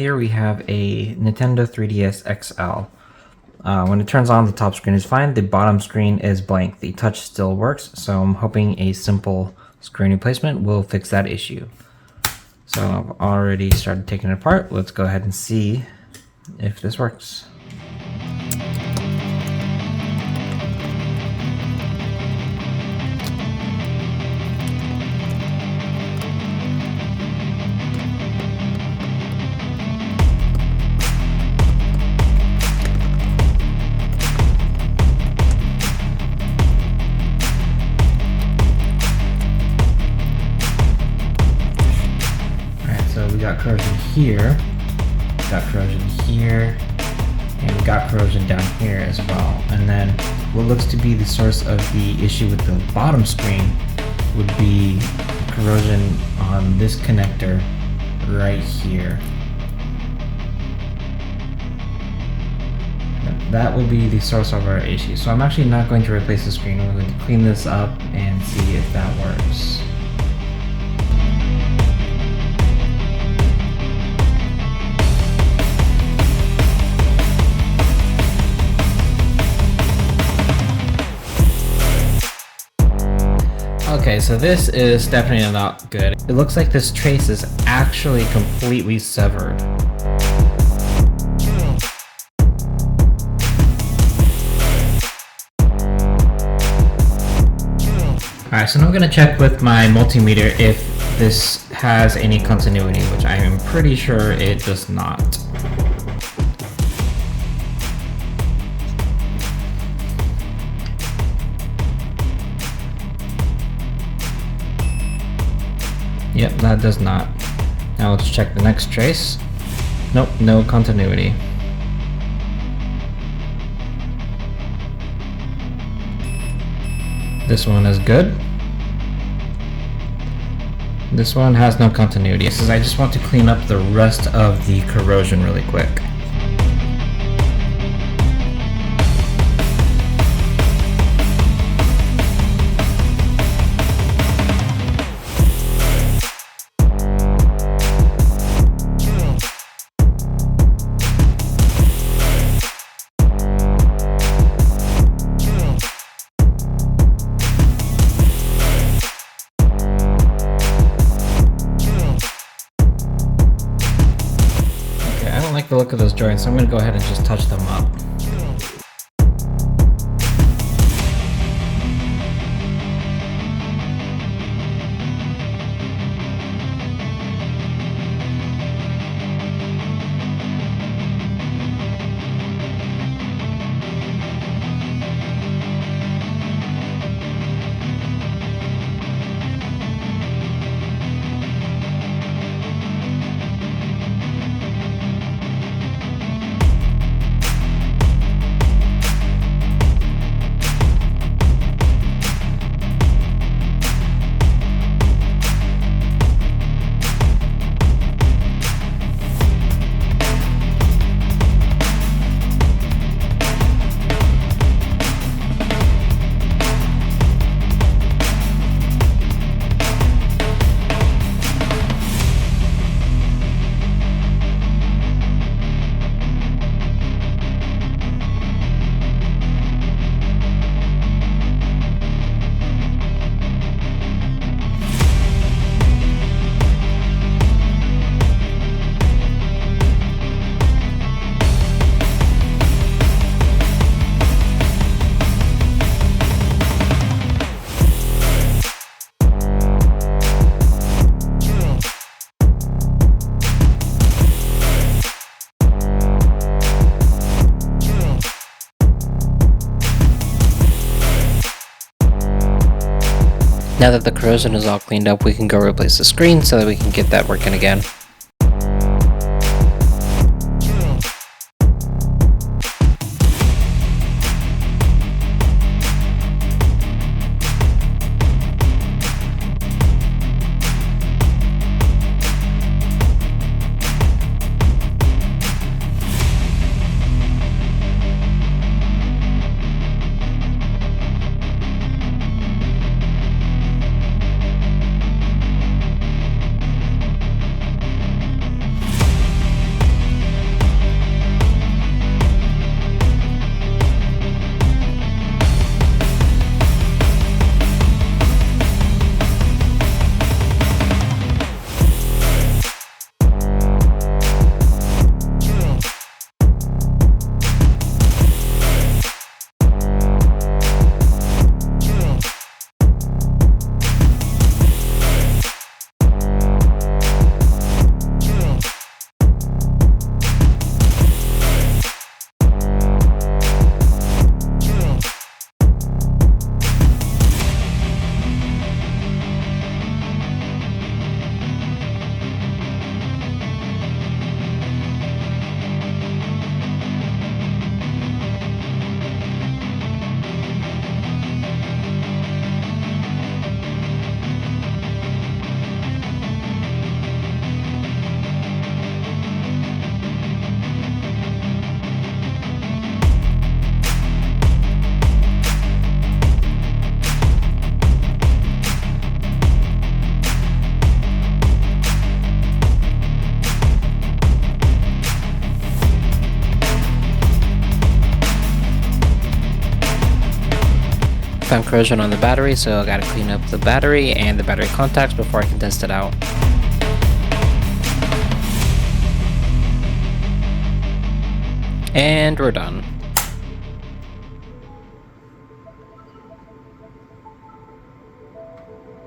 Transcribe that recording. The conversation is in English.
here we have a Nintendo 3DS XL. When it turns on, the top screen is fine, the bottom screen is blank. The touch still works, so I'm hoping a simple screen replacement will fix that issue. So I've already started taking it apart. Let's go ahead and see if this works. So we got corrosion here, got corrosion here, and we got corrosion down here as well. And then what looks to be the source of the issue with the bottom screen would be corrosion on this connector right here. And that will be the source of our issue. So I'm actually not going to replace the screen. I'm going to clean this up and see if that works. Okay, so this is definitely not good. It looks like this trace is actually completely severed. Alright, so now I'm going to check with my multimeter if this has any continuity, which I am pretty sure it does not. Yep, that does not. Now let's check the next trace. Nope, no continuity. This one is good. This one has no continuity. It says I just want to clean up the rest of the corrosion really quick. I like the look of those joints, so I'm going to go ahead and just touch them up. Now that the corrosion is all cleaned up, we can go replace the screen so that we can get that working again. found corrosion on the battery, so I gotta clean up the battery and the battery contacts before I can test it out. And we're done.